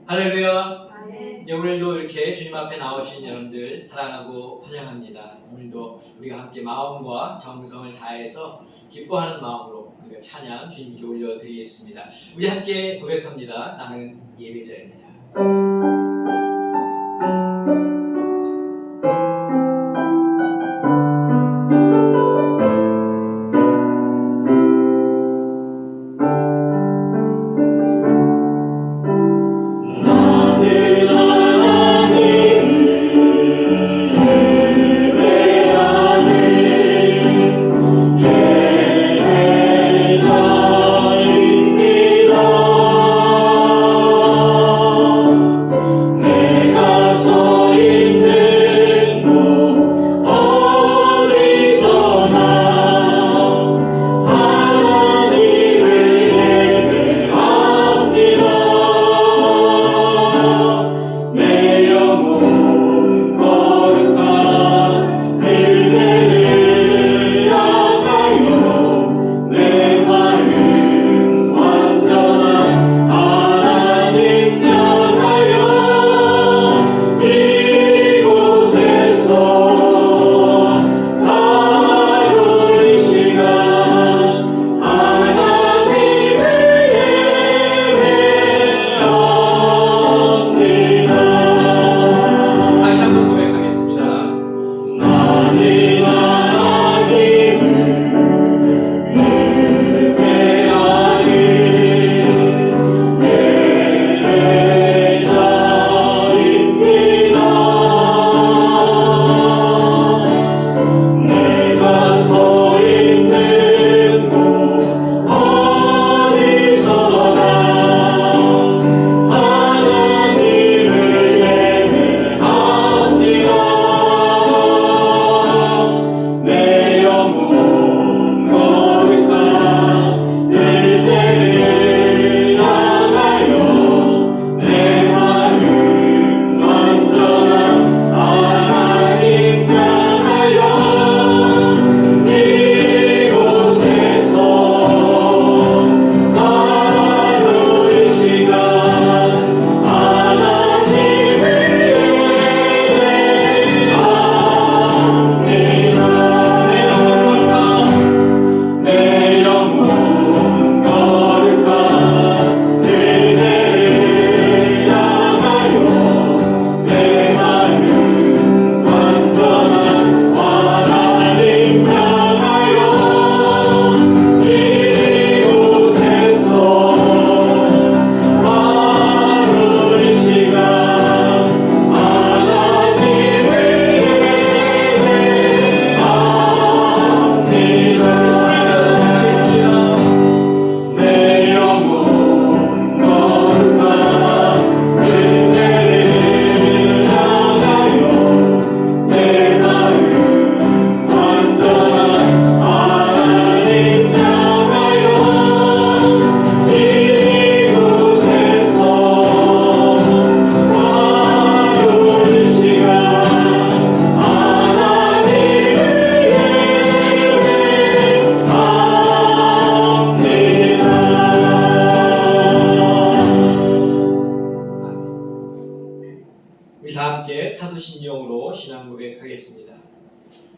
할렐루야. 아멘. 이제 오늘도 이렇게 주님 앞에 나오신 여러분들 사랑하고 환영합니다. 오늘도 우리가 함께 마음과 정성을 다해서 기뻐하는 마음으로 우리가 찬양 주님께 올려드리겠습니다. 우리 함께 고백합니다. 나는 예배자입니다.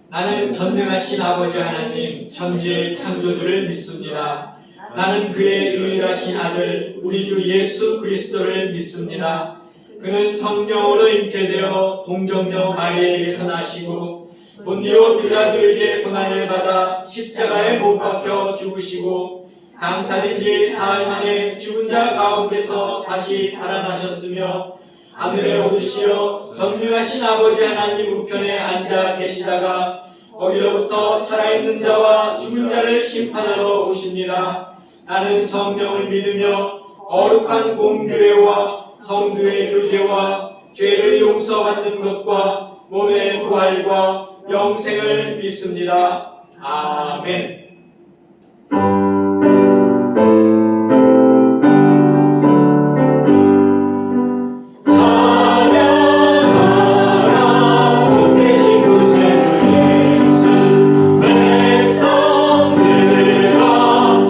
나는 전능하신 아버지 하나님 천지의 창조주를 믿습니다. 나는 그의 유일하신 아들 우리 주 예수 그리스도를 믿습니다. 그는 성령으로 잉태되어 동정녀 마리아에게서 나시고 본디오 빌라도에게 고난을 받아 십자가에 못 박혀 죽으시고 장사된 지 사흘 만에 죽은 자 가운데서 다시 살아나셨으며 하늘에 오르시어 전능하신 아버지 하나님 우편에 앉아 계시다가 거기로부터 살아있는 자와 죽은 자를 심판하러 오십니다. 나는 성령을 믿으며 거룩한 공교회와 성도의 교제와 죄를 용서받는 것과 몸의 부활과 영생을 믿습니다. 아멘.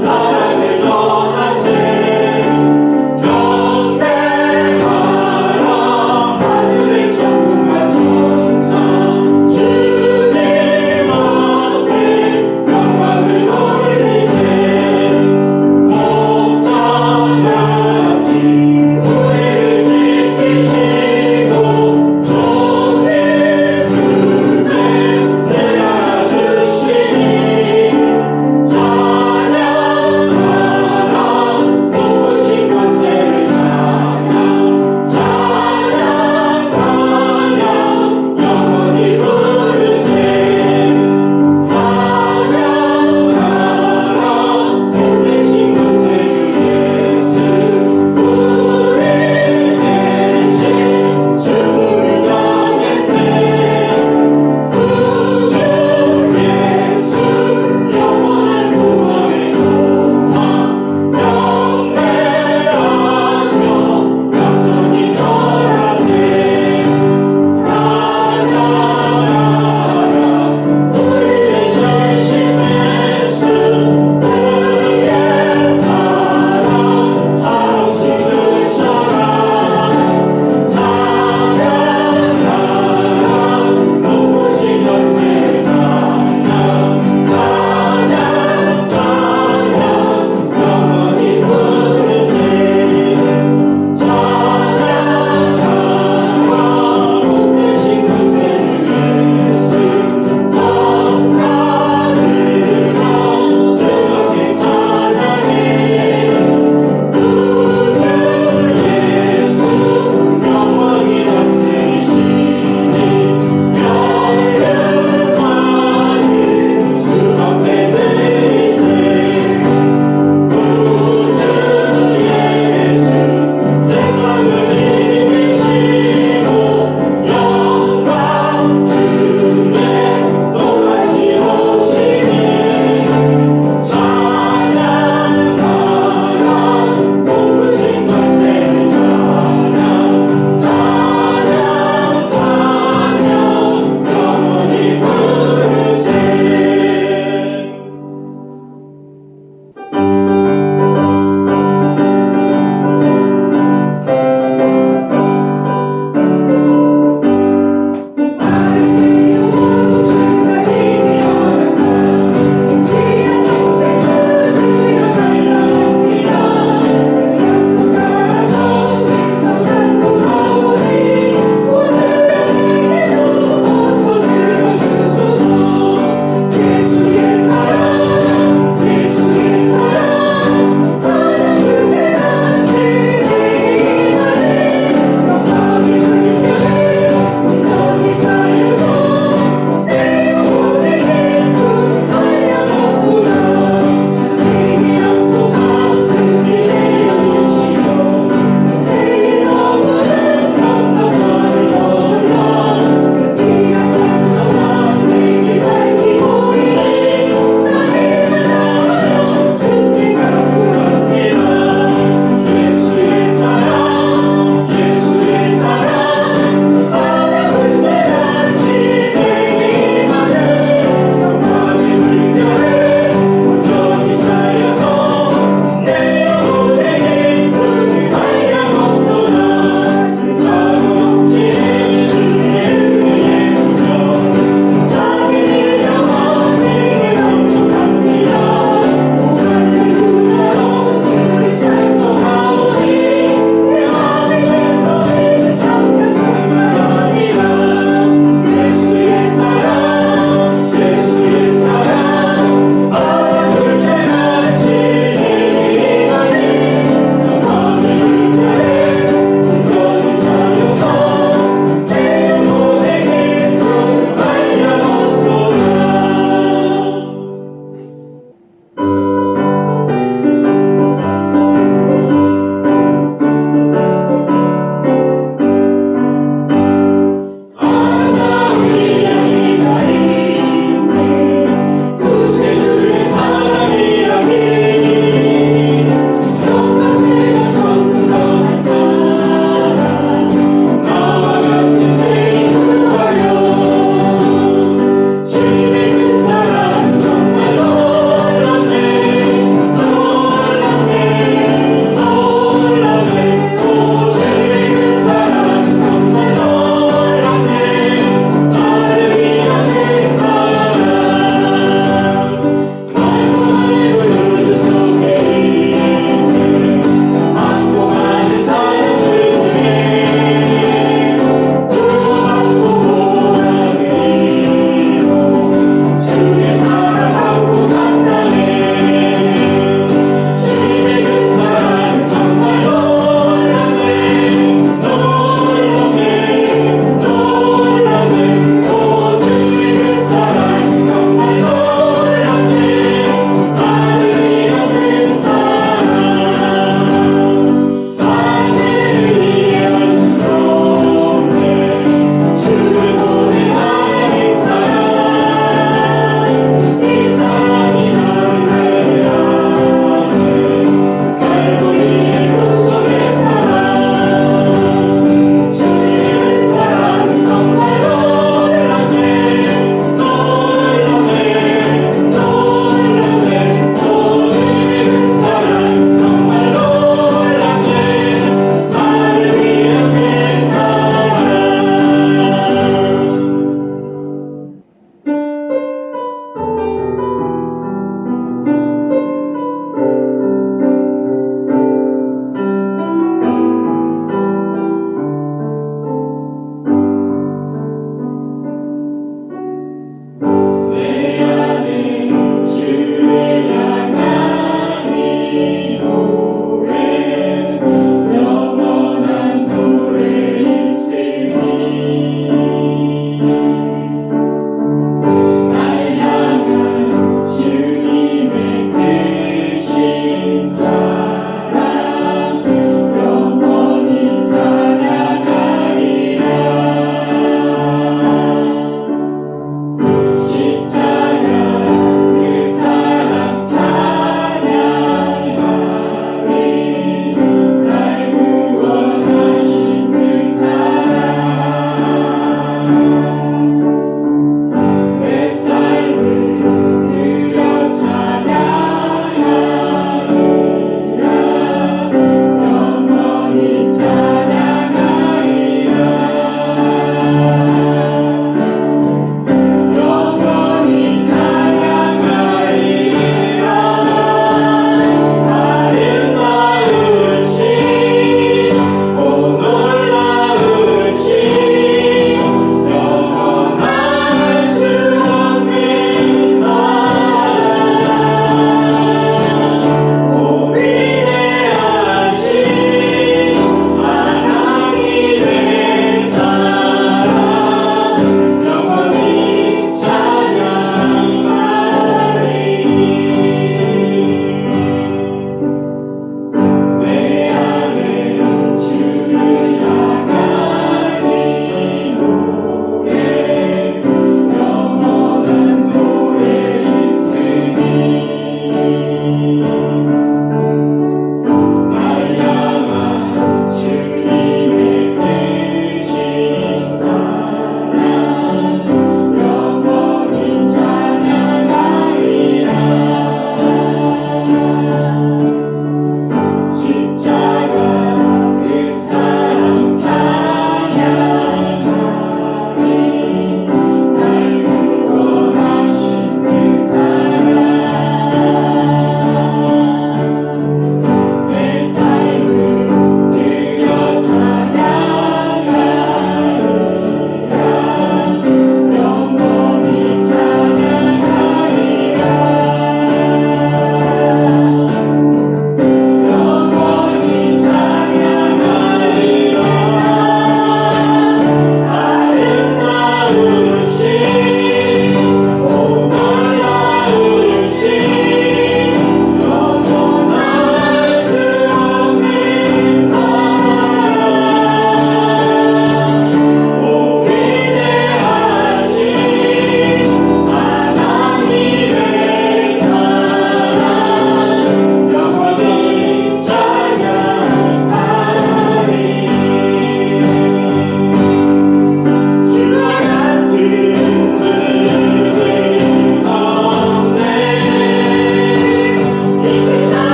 사랑을 전하세 경배하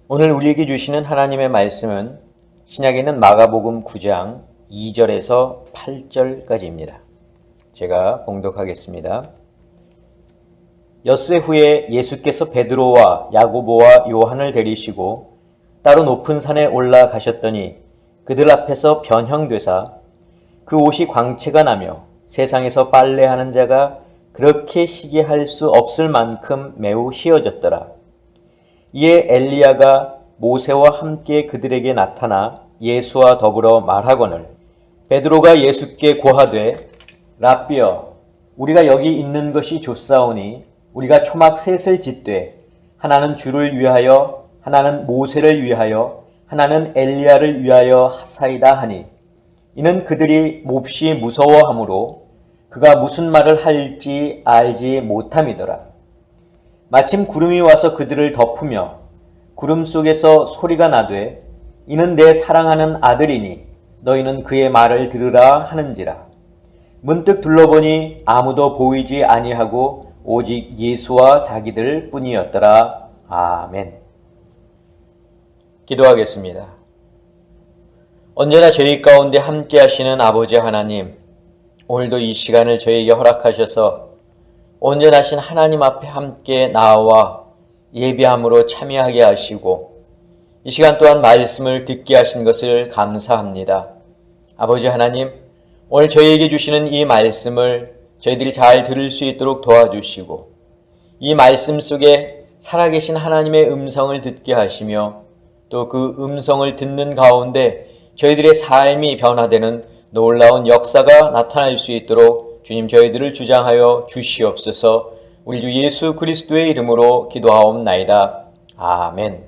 오늘 우리에게 주시는 하나님의 말씀은 신약에 있는 마가복음 9장 2절에서 8절까지입니다. 제가 봉독하겠습니다. 엿새 후에 예수께서 베드로와 야고보와 요한을 데리시고 따로 높은 산에 올라가셨더니 그들 앞에서 변형되사 그 옷이 광채가 나며 세상에서 빨래하는 자가 그렇게 희게 할 수 없을 만큼 매우 희어졌더라. 이에 엘리야가 모세와 함께 그들에게 나타나 예수와 더불어 말하거늘 베드로가 예수께 고하되 랍비여 우리가 여기 있는 것이 좋사오니 우리가 초막 셋을 짓되 하나는 주를 위하여 하나는 모세를 위하여 하나는 엘리야를 위하여 하사이다 하니 이는 그들이 몹시 무서워하므로 그가 무슨 말을 할지 알지 못함이더라. 마침 구름이 와서 그들을 덮으며 구름 속에서 소리가 나되 이는 내 사랑하는 아들이니 너희는 그의 말을 들으라 하는지라. 문득 둘러보니 아무도 보이지 아니하고 오직 예수와 자기들 뿐이었더라. 아멘. 기도하겠습니다. 언제나 저희 가운데 함께 하시는 아버지 하나님, 오늘도 이 시간을 저에게 허락하셔서 온전하신 하나님 앞에 함께 나와 예배함으로 참여하게 하시고 이 시간 또한 말씀을 듣게 하신 것을 감사합니다. 아버지 하나님, 오늘 저희에게 주시는 이 말씀을 저희들이 잘 들을 수 있도록 도와주시고 이 말씀 속에 살아계신 하나님의 음성을 듣게 하시며 또 그 음성을 듣는 가운데 저희들의 삶이 변화되는 놀라운 역사가 나타날 수 있도록 주님 저희들을 주장하여 주시옵소서. 우리 주 예수 그리스도의 이름으로 기도하옵나이다. 아멘.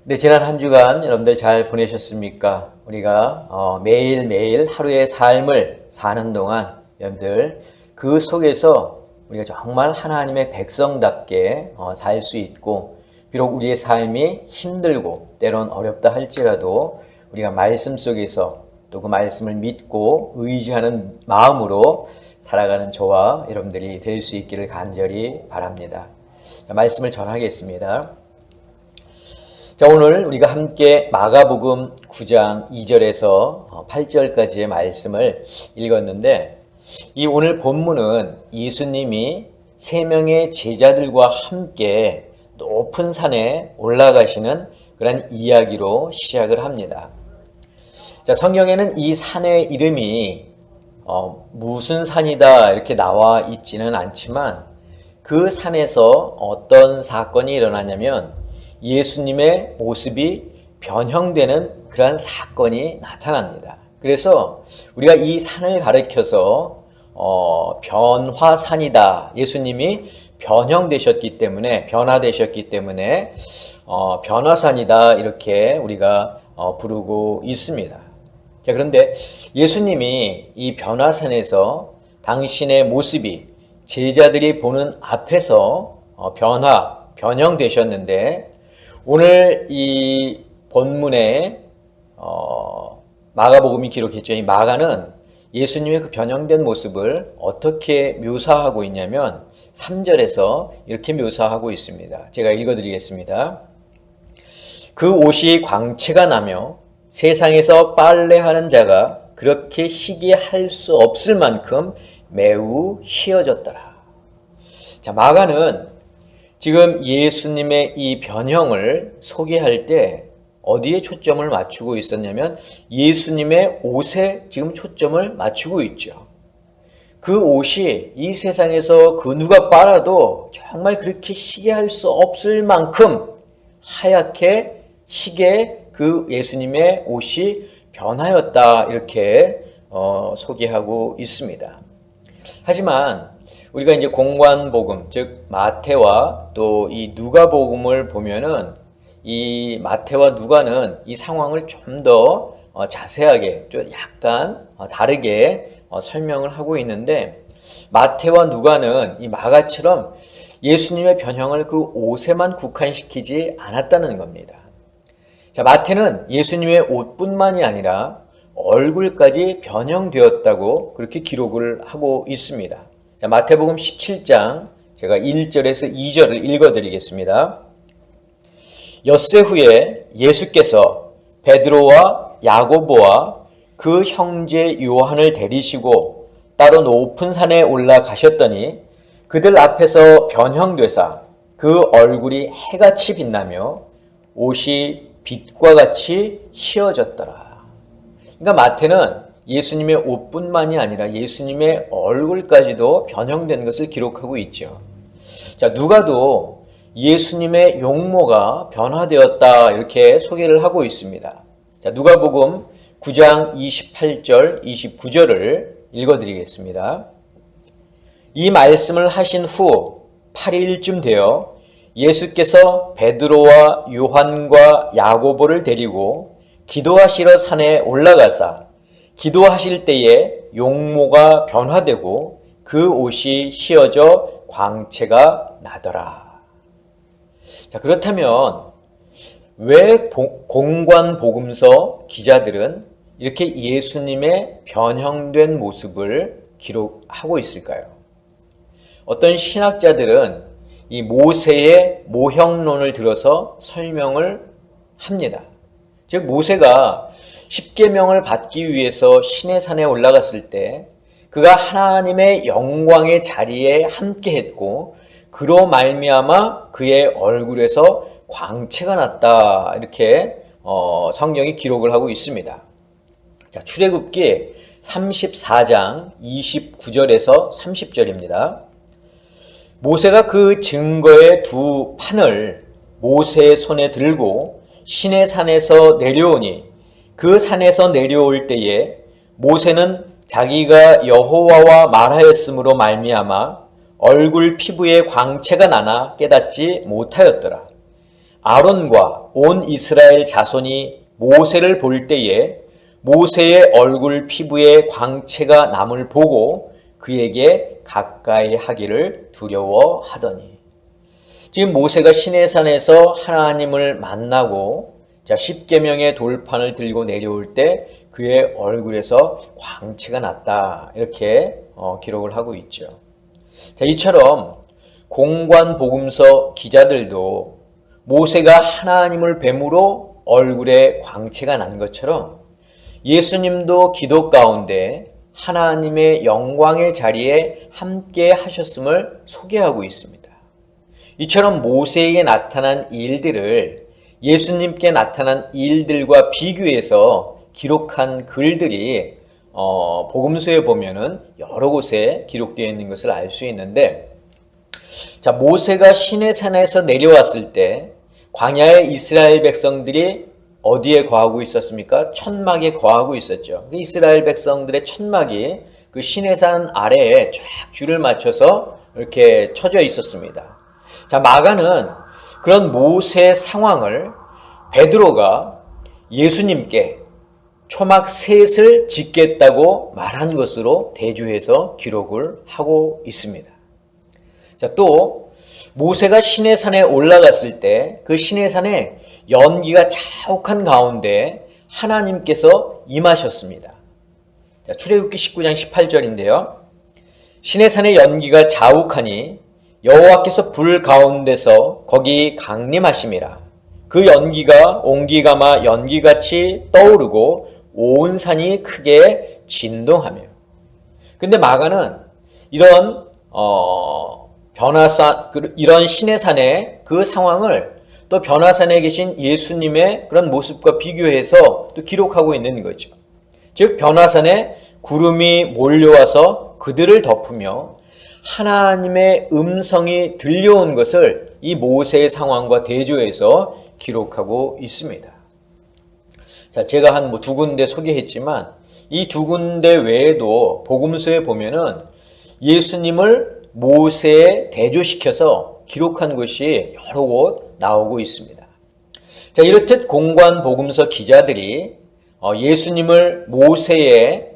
네, 지난 한 주간 여러분들 잘 보내셨습니까? 우리가 매일매일 하루의 삶을 사는 동안 여러분들 그 속에서 우리가 정말 하나님의 백성답게 살 수 있고, 비록 우리의 삶이 힘들고 때론 어렵다 할지라도 우리가 말씀 속에서 또 그 말씀을 믿고 의지하는 마음으로 살아가는 저와 여러분들이 될 수 있기를 간절히 바랍니다. 말씀을 전하겠습니다. 자, 오늘 우리가 함께 마가복음 9장 2절에서 8절까지의 말씀을 읽었는데, 이 오늘 본문은 예수님이 3명의 제자들과 함께 높은 산에 올라가시는 그런 이야기로 시작을 합니다. 자, 성경에는 이 산의 이름이 무슨 산이다 이렇게 나와 있지는 않지만, 그 산에서 어떤 사건이 일어나냐면 예수님의 모습이 변형되는 그러한 사건이 나타납니다. 그래서 우리가 이 산을 가리켜서 변화산이다, 예수님이 변형되셨기 때문에, 변화되셨기 때문에 변화산이다 이렇게 우리가 부르고 있습니다. 자, 그런데 예수님이 이 변화산에서 당신의 모습이 제자들이 보는 앞에서 변형되셨는데, 오늘 이 본문에 마가복음이 기록했죠. 이 마가는 예수님의 그 변형된 모습을 어떻게 묘사하고 있냐면 3절에서 이렇게 묘사하고 있습니다. 제가 읽어드리겠습니다. 그 옷이 광채가 나며 세상에서 빨래하는 자가 그렇게 희귀할 수 없을 만큼 매우 희어졌더라. 자, 마가는 지금 예수님의 이 변형을 소개할 때 어디에 초점을 맞추고 있었냐면 예수님의 옷에 지금 초점을 맞추고 있죠. 그 옷이 이 세상에서 그 누가 빨아도 정말 그렇게 희귀할 수 없을 만큼 하얗게 희게 그 예수님의 옷이 변하였다 이렇게 소개하고 있습니다. 하지만 우리가 이제 공관복음, 즉 마태와 또 이 누가복음을 보면은 이 마태와 누가는 이 상황을 좀 더 자세하게, 좀 약간 다르게 설명을 하고 있는데, 마태와 누가는 이 마가처럼 예수님의 변형을 그 옷에만 국한시키지 않았다는 겁니다. 자, 마태는 예수님의 옷뿐만이 아니라 얼굴까지 변형되었다고 그렇게 기록을 하고 있습니다. 자, 마태복음 17장 제가 1절에서 2절을 읽어드리겠습니다. 엿새 후에 예수께서 베드로와 야고보와 그 형제 요한을 데리시고 따로 높은 산에 올라가셨더니 그들 앞에서 변형되사 그 얼굴이 해같이 빛나며 옷이 빛과 같이 희어졌더라. 그러니까 마태는 예수님의 옷뿐만이 아니라 예수님의 얼굴까지도 변형된 것을 기록하고 있죠. 자, 누가도 예수님의 용모가 변화되었다 이렇게 소개를 하고 있습니다. 자, 누가복음 9장 28절 29절을 읽어드리겠습니다. 이 말씀을 하신 후 8일쯤 되어 예수께서 베드로와 요한과 야고보를 데리고 기도하시러 산에 올라가사 기도하실 때에 용모가 변화되고 그 옷이 휘어져 광채가 나더라. 자, 그렇다면 왜 공관복음서 기자들은 이렇게 예수님의 변형된 모습을 기록하고 있을까요? 어떤 신학자들은 이 모세의 모형론을 들어서 설명을 합니다. 즉, 모세가 십계명을 받기 위해서 시내산에 올라갔을 때 그가 하나님의 영광의 자리에 함께했고 그로 말미암아 그의 얼굴에서 광채가 났다 이렇게 성경이 기록을 하고 있습니다. 자, 출애굽기 34장 29절에서 30절입니다. 모세가 그 증거의 두 판을 모세의 손에 들고 시내산에서 내려오니 그 산에서 내려올 때에 모세는 자기가 여호와와 말하였으므로 말미암아 얼굴 피부에 광채가 나나 깨닫지 못하였더라. 아론과 온 이스라엘 자손이 모세를 볼 때에 모세의 얼굴 피부에 광채가 남을 보고 그에게 가까이 하기를 두려워하더니. 지금 모세가 시내산에서 하나님을 만나고 십계명의 돌판을 들고 내려올 때 그의 얼굴에서 광채가 났다, 이렇게 기록을 하고 있죠. 이처럼 공관복음서 기자들도 모세가 하나님을 뵈므로 얼굴에 광채가 난 것처럼 예수님도 기도 가운데 하나님의 영광의 자리에 함께 하셨음을 소개하고 있습니다. 이처럼 모세에게 나타난 일들을 예수님께 나타난 일들과 비교해서 기록한 글들이 복음서에 보면은 여러 곳에 기록되어 있는 것을 알 수 있는데, 모세가 시내산에서 내려왔을 때 광야의 이스라엘 백성들이 어디에 거하고 있었습니까? 천막에 거하고 있었죠. 이스라엘 백성들의 천막이 그 시내산 아래에 쫙 줄을 맞춰서 이렇게 쳐져 있었습니다. 마가는 그런 모세의 상황을 베드로가 예수님께 초막 셋을 짓겠다고 말한 것으로 대조해서 기록을 하고 있습니다. 또 모세가 시내산에 올라갔을 때 그 시내산에 연기가 자욱한 가운데 하나님께서 임하셨습니다. 출애굽기 19장 18절인데요. 시내산의 연기가 자욱하니 여호와께서 불 가운데서 거기 강림하심이라. 그 연기가 옹기가마 연기같이 떠오르고 온 산이 크게 진동하며. 근데 마가는 이런 변화산, 이런 시내산의 그 상황을 또 변화산에 계신 예수님의 그런 모습과 비교해서 또 기록하고 있는 거죠. 즉 변화산에 구름이 몰려와서 그들을 덮으며 하나님의 음성이 들려온 것을 이 모세의 상황과 대조해서 기록하고 있습니다. 제가 한 두 군데 소개했지만 이 두 군데 외에도 복음서에 보면은 예수님을 모세에 대조시켜서 기록한 것이 여러 곳 나오고 있습니다. 이렇듯 공관복음서 기자들이 예수님을 모세에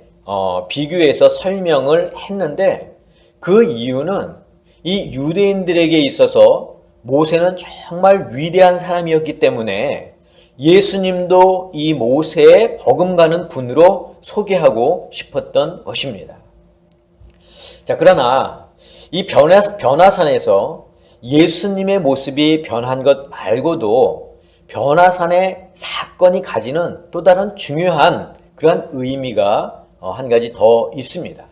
비교해서 설명을 했는데 그 이유는 이 유대인들에게 있어서 모세는 정말 위대한 사람이었기 때문에 예수님도 이 모세에 버금가는 분으로 소개하고 싶었던 것입니다. 그러나 이 변화산에서 예수님의 모습이 변한 것 말고도 변화산의 사건이 가지는 또 다른 중요한 그런 의미가 한 가지 더 있습니다.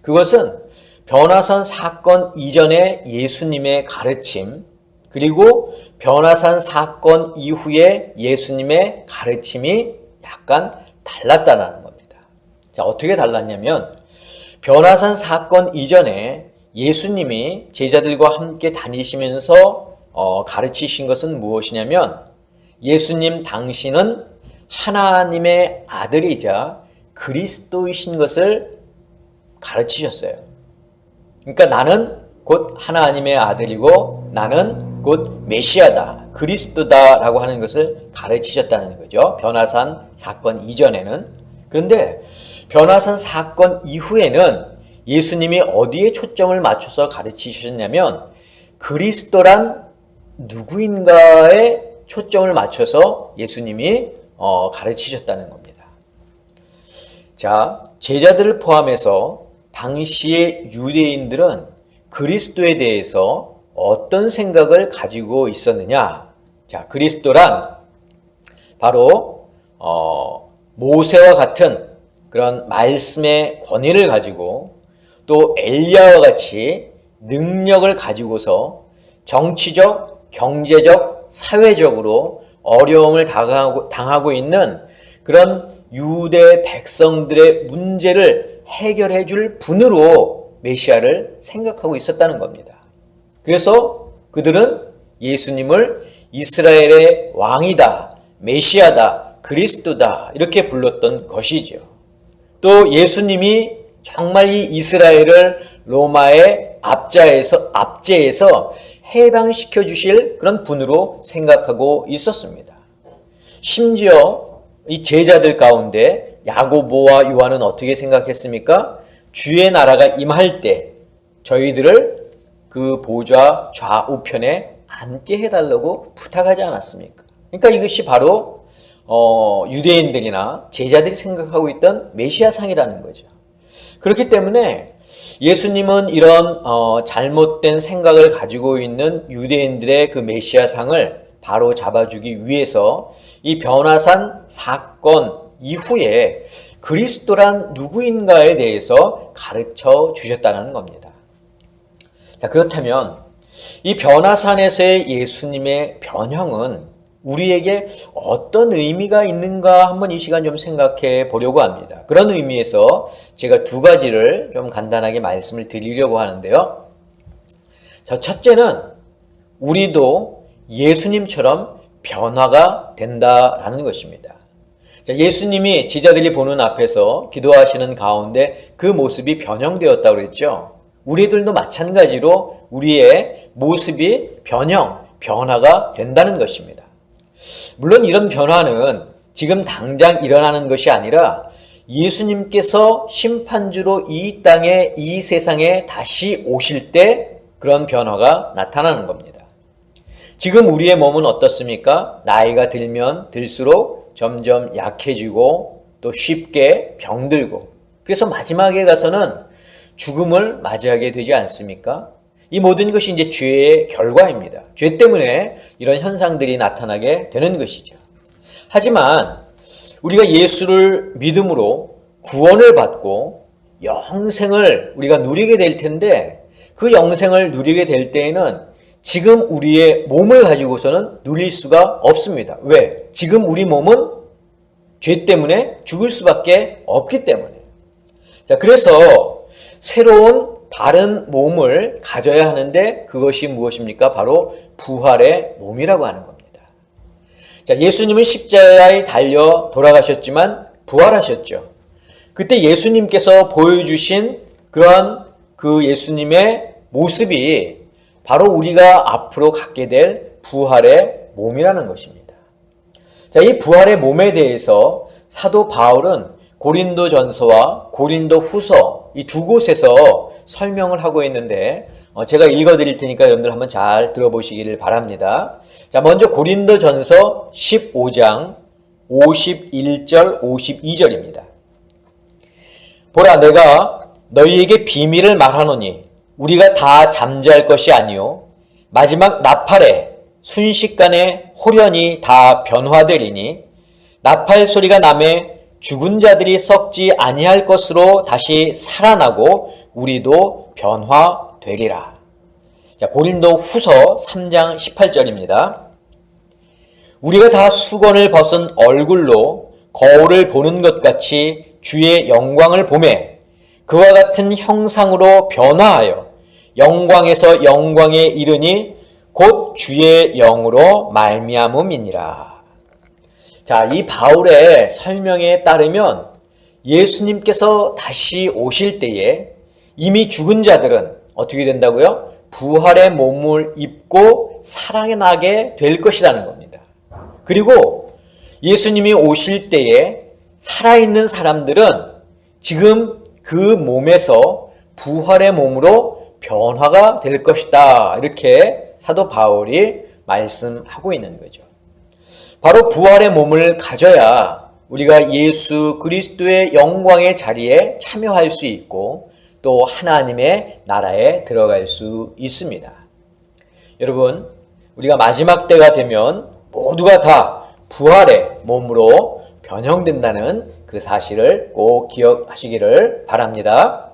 그것은 변화산 사건 이전의 예수님의 가르침, 그리고 변화산 사건 이후의 예수님의 가르침이 약간 달랐다는 겁니다. 어떻게 달랐냐면 변화산 사건 이전에 예수님이 제자들과 함께 다니시면서 가르치신 것은 무엇이냐면 예수님 당신은 하나님의 아들이자 그리스도이신 것을 가르치셨어요. 그러니까 나는 곧 하나님의 아들이고 나는 곧 메시아다, 그리스도다라고 하는 것을 가르치셨다는 거죠. 변화산 사건 이전에는. 그런데 변화산 사건 이후에는 예수님이 어디에 초점을 맞춰서 가르치셨냐면 그리스도란 누구인가에 초점을 맞춰서 예수님이 가르치셨다는 겁니다. 제자들을 포함해서 당시의 유대인들은 그리스도에 대해서 어떤 생각을 가지고 있었느냐? 그리스도란 바로 모세와 같은 그런 말씀의 권위를 가지고 또 엘리야와 같이 능력을 가지고서 정치적, 경제적, 사회적으로 어려움을 당하고 있는 그런 유대 백성들의 문제를 해결해 줄 분으로 메시아를 생각하고 있었다는 겁니다. 그래서 그들은 예수님을 이스라엘의 왕이다, 메시아다, 그리스도다 이렇게 불렀던 것이죠. 또 예수님이 정말 이 이스라엘을 로마의 압제에서 해방시켜 주실 그런 분으로 생각하고 있었습니다. 심지어 이 제자들 가운데 야고보와 요한은 어떻게 생각했습니까? 주의 나라가 임할 때 저희들을 그 보좌 좌우편에 앉게 해달라고 부탁하지 않았습니까? 그러니까 이것이 바로 유대인들이나 제자들이 생각하고 있던 메시아상이라는 거죠. 그렇기 때문에 예수님은 이런 잘못된 생각을 가지고 있는 유대인들의 그 메시아상을 바로 잡아주기 위해서 이 변화산 사건 이후에 그리스도란 누구인가에 대해서 가르쳐 주셨다는 겁니다. 자, 그렇다면 이 변화산에서의 예수님의 변형은 우리에게 어떤 의미가 있는가 한번 이 시간 좀 생각해 보려고 합니다. 그런 의미에서 제가 두 가지를 좀 간단하게 말씀을 드리려고 하는데요. 자, 첫째는 우리도 예수님처럼 변화가 된다라는 것입니다. 자, 예수님이 제자들이 보는 앞에서 기도하시는 가운데 그 모습이 변형되었다고 그랬죠. 우리들도 마찬가지로 우리의 모습이 변화가 된다는 것입니다. 물론 이런 변화는 지금 당장 일어나는 것이 아니라 예수님께서 심판주로 이 땅에, 이 세상에 다시 오실 때 그런 변화가 나타나는 겁니다. 지금 우리의 몸은 어떻습니까? 나이가 들면 들수록 점점 약해지고 또 쉽게 병들고, 그래서 마지막에 가서는 죽음을 맞이하게 되지 않습니까? 이 모든 것이 이제 죄의 결과입니다. 죄 때문에 이런 현상들이 나타나게 되는 것이죠. 하지만 우리가 예수를 믿음으로 구원을 받고 영생을 우리가 누리게 될 텐데, 그 영생을 누리게 될 때에는 지금 우리의 몸을 가지고서는 누릴 수가 없습니다. 왜? 지금 우리 몸은 죄 때문에 죽을 수밖에 없기 때문에. 자, 그래서 새로운 다른 몸을 가져야 하는데 그것이 무엇입니까? 바로 부활의 몸이라고 하는 겁니다. 자, 예수님은 십자가에 달려 돌아가셨지만 부활하셨죠. 그때 예수님께서 보여주신 그러한 그 예수님의 모습이 바로 우리가 앞으로 갖게 될 부활의 몸이라는 것입니다. 자, 이 부활의 몸에 대해서 사도 바울은 고린도전서와 고린도후서 이 두 곳에서 설명을 하고 있는데 제가 읽어드릴 테니까 여러분들 한번 잘 들어보시기를 바랍니다. 자, 먼저 고린도전서 15장 51절 52절입니다. 보라, 내가 너희에게 비밀을 말하노니 우리가 다 잠잘 것이 아니요 마지막 나팔에 순식간에 홀연히 다 변화되리니 나팔 소리가 나매 죽은 자들이 썩지 아니할 것으로 다시 살아나고 우리도 변화되리라. 자, 고린도후서 3장 18절입니다. 우리가 다 수건을 벗은 얼굴로 거울을 보는 것 같이 주의 영광을 보매 그와 같은 형상으로 변화하여 영광에서 영광에 이르니 곧 주의 영으로 말미암음이니라. 자, 이 바울의 설명에 따르면 예수님께서 다시 오실 때에 이미 죽은 자들은 어떻게 된다고요? 부활의 몸을 입고 살아나게 될 것이라는 겁니다. 그리고 예수님이 오실 때에 살아있는 사람들은 지금 그 몸에서 부활의 몸으로 변화가 될 것이다. 이렇게 사도 바울이 말씀하고 있는 거죠. 바로 부활의 몸을 가져야 우리가 예수 그리스도의 영광의 자리에 참여할 수 있고 또 하나님의 나라에 들어갈 수 있습니다. 여러분, 우리가 마지막 때가 되면 모두가 다 부활의 몸으로 변형된다는 그 사실을 꼭 기억하시기를 바랍니다.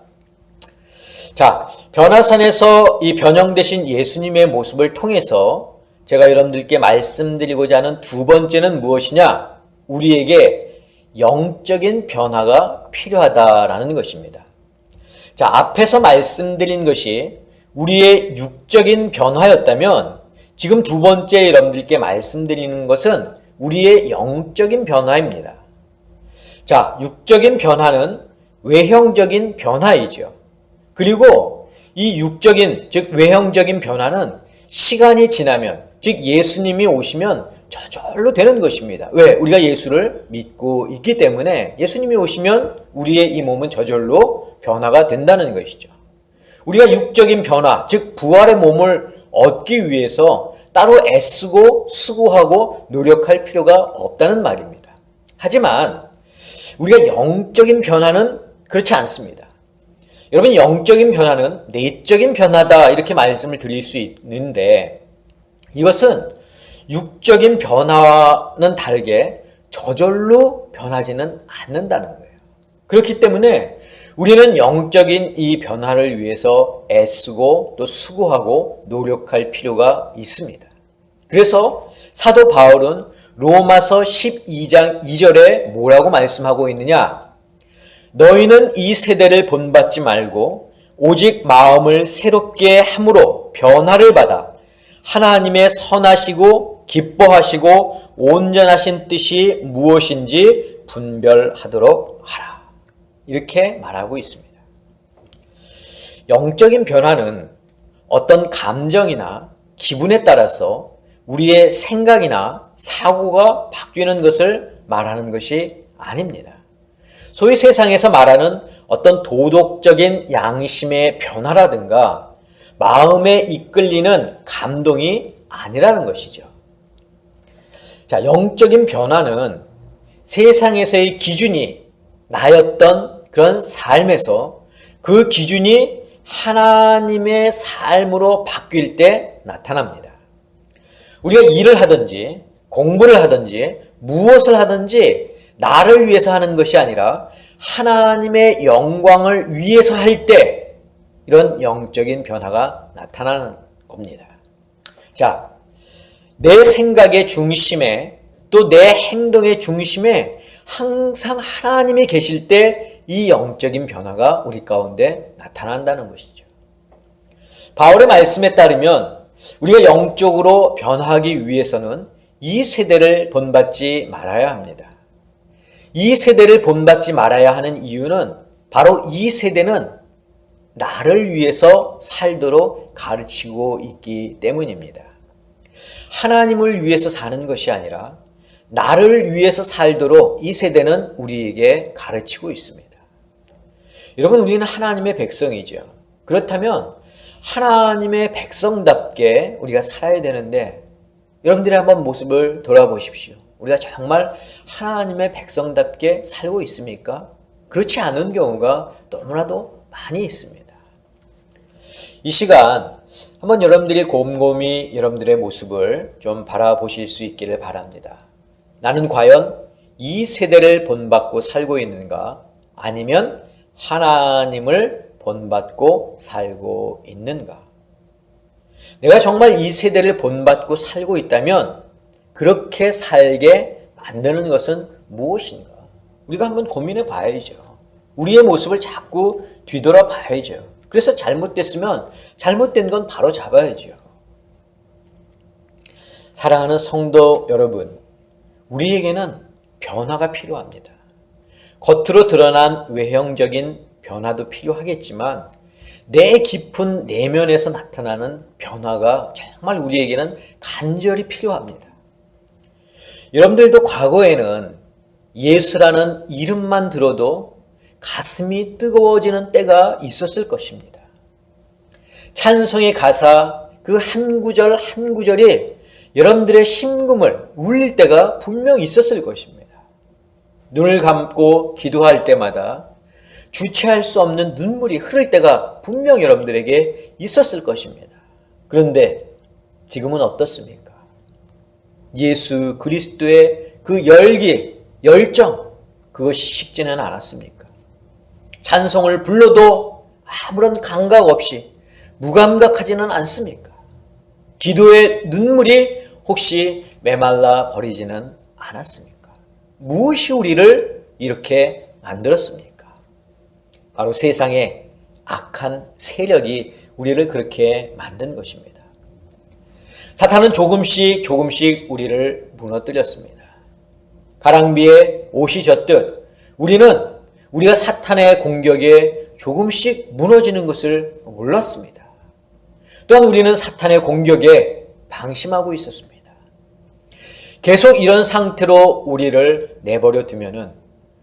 자, 변화산에서 이 변형되신 예수님의 모습을 통해서 제가 여러분들께 말씀드리고자 하는 두 번째는 무엇이냐? 우리에게 영적인 변화가 필요하다라는 것입니다. 자, 앞에서 말씀드린 것이 우리의 육적인 변화였다면 지금 두 번째 여러분들께 말씀드리는 것은 우리의 영적인 변화입니다. 자, 육적인 변화는 외형적인 변화이죠. 그리고 이 육적인, 즉 외형적인 변화는 시간이 지나면, 즉 예수님이 오시면 저절로 되는 것입니다. 왜? 우리가 예수를 믿고 있기 때문에 예수님이 오시면 우리의 이 몸은 저절로 변화가 된다는 것이죠. 우리가 육적인 변화, 즉 부활의 몸을 얻기 위해서 따로 애쓰고 수고하고 노력할 필요가 없다는 말입니다. 하지만 우리가 영적인 변화는 그렇지 않습니다. 여러분, 영적인 변화는 내적인 변화다 이렇게 말씀을 드릴 수 있는데, 이것은 육적인 변화와는 다르게 저절로 변하지는 않는다는 거예요. 그렇기 때문에 우리는 영적인 이 변화를 위해서 애쓰고 또 수고하고 노력할 필요가 있습니다. 그래서 사도 바울은 로마서 12장 2절에 뭐라고 말씀하고 있느냐? 너희는 이 세대를 본받지 말고 오직 마음을 새롭게 함으로 변화를 받아 하나님의 선하시고 기뻐하시고 온전하신 뜻이 무엇인지 분별하도록 하라. 이렇게 말하고 있습니다. 영적인 변화는 어떤 감정이나 기분에 따라서 우리의 생각이나 사고가 바뀌는 것을 말하는 것이 아닙니다. 소위 세상에서 말하는 어떤 도덕적인 양심의 변화라든가 마음에 이끌리는 감동이 아니라는 것이죠. 자, 영적인 변화는 세상에서의 기준이 나였던 그런 삶에서 그 기준이 하나님의 삶으로 바뀔 때 나타납니다. 우리가 일을 하든지 공부를 하든지 무엇을 하든지 나를 위해서 하는 것이 아니라 하나님의 영광을 위해서 할 때 이런 영적인 변화가 나타나는 겁니다. 자, 내 생각의 중심에 또 내 행동의 중심에 항상 하나님이 계실 때 이 영적인 변화가 우리 가운데 나타난다는 것이죠. 바울의 말씀에 따르면 우리가 영적으로 변화하기 위해서는 이 세대를 본받지 말아야 합니다. 이 세대를 본받지 말아야 하는 이유는 바로 이 세대는 나를 위해서 살도록 가르치고 있기 때문입니다. 하나님을 위해서 사는 것이 아니라 나를 위해서 살도록 이 세대는 우리에게 가르치고 있습니다. 여러분, 우리는 하나님의 백성이죠. 그렇다면 하나님의 백성답게 우리가 살아야 되는데 여러분들이 한번 모습을 돌아보십시오. 우리가 정말 하나님의 백성답게 살고 있습니까? 그렇지 않은 경우가 너무나도 많이 있습니다. 이 시간 한번 여러분들이 곰곰이 여러분들의 모습을 좀 바라보실 수 있기를 바랍니다. 나는 과연 이 세대를 본받고 살고 있는가? 아니면 하나님을 본받고 살고 있는가? 내가 정말 이 세대를 본받고 살고 있다면 그렇게 살게 만드는 것은 무엇인가? 우리가 한번 고민해 봐야죠. 우리의 모습을 자꾸 뒤돌아 봐야죠. 그래서 잘못됐으면 잘못된 건 바로 잡아야죠. 사랑하는 성도 여러분, 우리에게는 변화가 필요합니다. 겉으로 드러난 외형적인 변화도 필요하겠지만 내 깊은 내면에서 나타나는 변화가 정말 우리에게는 간절히 필요합니다. 여러분들도 과거에는 예수라는 이름만 들어도 가슴이 뜨거워지는 때가 있었을 것입니다. 찬송의 가사 그 한 구절 한 구절이 여러분들의 심금을 울릴 때가 분명 있었을 것입니다. 눈을 감고 기도할 때마다 주체할 수 없는 눈물이 흐를 때가 분명 여러분들에게 있었을 것입니다. 그런데 지금은 어떻습니까? 예수 그리스도의 그 열기, 열정, 그것이 식지는 않았습니까? 찬송을 불러도 아무런 감각 없이 무감각하지는 않습니까? 기도의 눈물이 혹시 메말라 버리지는 않았습니까? 무엇이 우리를 이렇게 만들었습니까? 바로 세상의 악한 세력이 우리를 그렇게 만든 것입니다. 사탄은 조금씩 우리를 무너뜨렸습니다. 가랑비에 옷이 젖듯 우리가 사탄의 공격에 조금씩 무너지는 것을 몰랐습니다. 또한 우리는 사탄의 공격에 방심하고 있었습니다. 계속 이런 상태로 우리를 내버려 두면은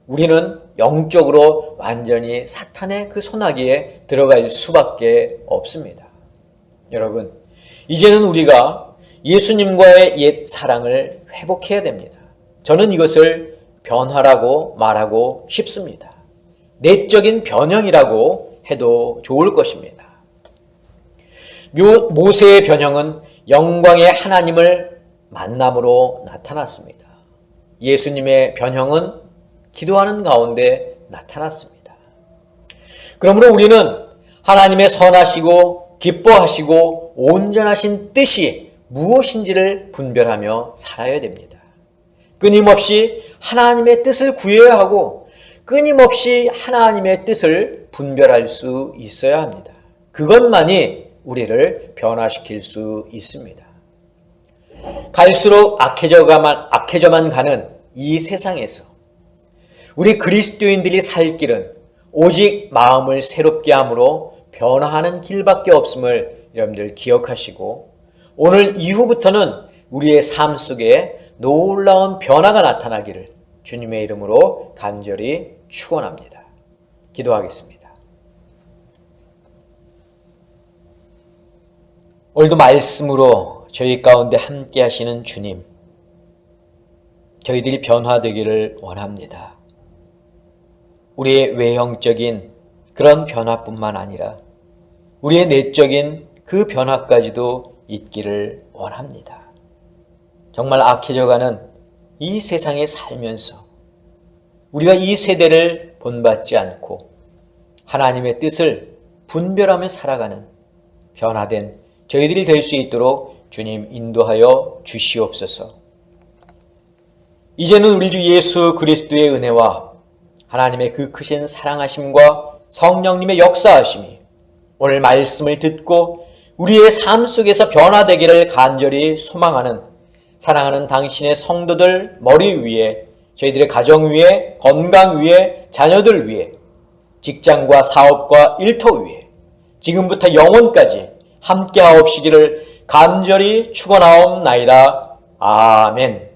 우리는 영적으로 완전히 사탄의 그 소나기에 들어갈 수밖에 없습니다. 여러분, 이제는 우리가 예수님과의 옛 사랑을 회복해야 됩니다. 저는 이것을 변화라고 말하고 싶습니다. 내적인 변형이라고 해도 좋을 것입니다. 모세의 변형은 영광의 하나님을 만남으로 나타났습니다. 예수님의 변형은 기도하는 가운데 나타났습니다. 그러므로 우리는 하나님의 선하시고 기뻐하시고 온전하신 뜻이 무엇인지를 분별하며 살아야 됩니다. 끊임없이 하나님의 뜻을 구해야 하고 끊임없이 하나님의 뜻을 분별할 수 있어야 합니다. 그것만이 우리를 변화시킬 수 있습니다. 갈수록 악해져만 가는 이 세상에서 우리 그리스도인들이 살 길은 오직 마음을 새롭게 함으로 변화하는 길밖에 없음을 여러분들 기억하시고 오늘 이후부터는 우리의 삶 속에 놀라운 변화가 나타나기를 주님의 이름으로 간절히 축원합니다. 기도하겠습니다. 오늘도 말씀으로 저희 가운데 함께 하시는 주님, 저희들이 변화되기를 원합니다. 우리의 외형적인 그런 변화뿐만 아니라 우리의 내적인 그 변화까지도 있기를 원합니다. 정말 악해져가는 이 세상에 살면서 우리가 이 세대를 본받지 않고 하나님의 뜻을 분별하며 살아가는 변화된 저희들이 될 수 있도록 주님 인도하여 주시옵소서. 이제는 우리 주 예수 그리스도의 은혜와 하나님의 그 크신 사랑하심과 성령님의 역사하심이 오늘 말씀을 듣고 우리의 삶 속에서 변화되기를 간절히 소망하는 사랑하는 당신의 성도들 머리 위에, 저희들의 가정 위에, 건강 위에, 자녀들 위에, 직장과 사업과 일터 위에 지금부터 영원까지 함께하옵시기를 간절히 축원하옵나이다. 아멘.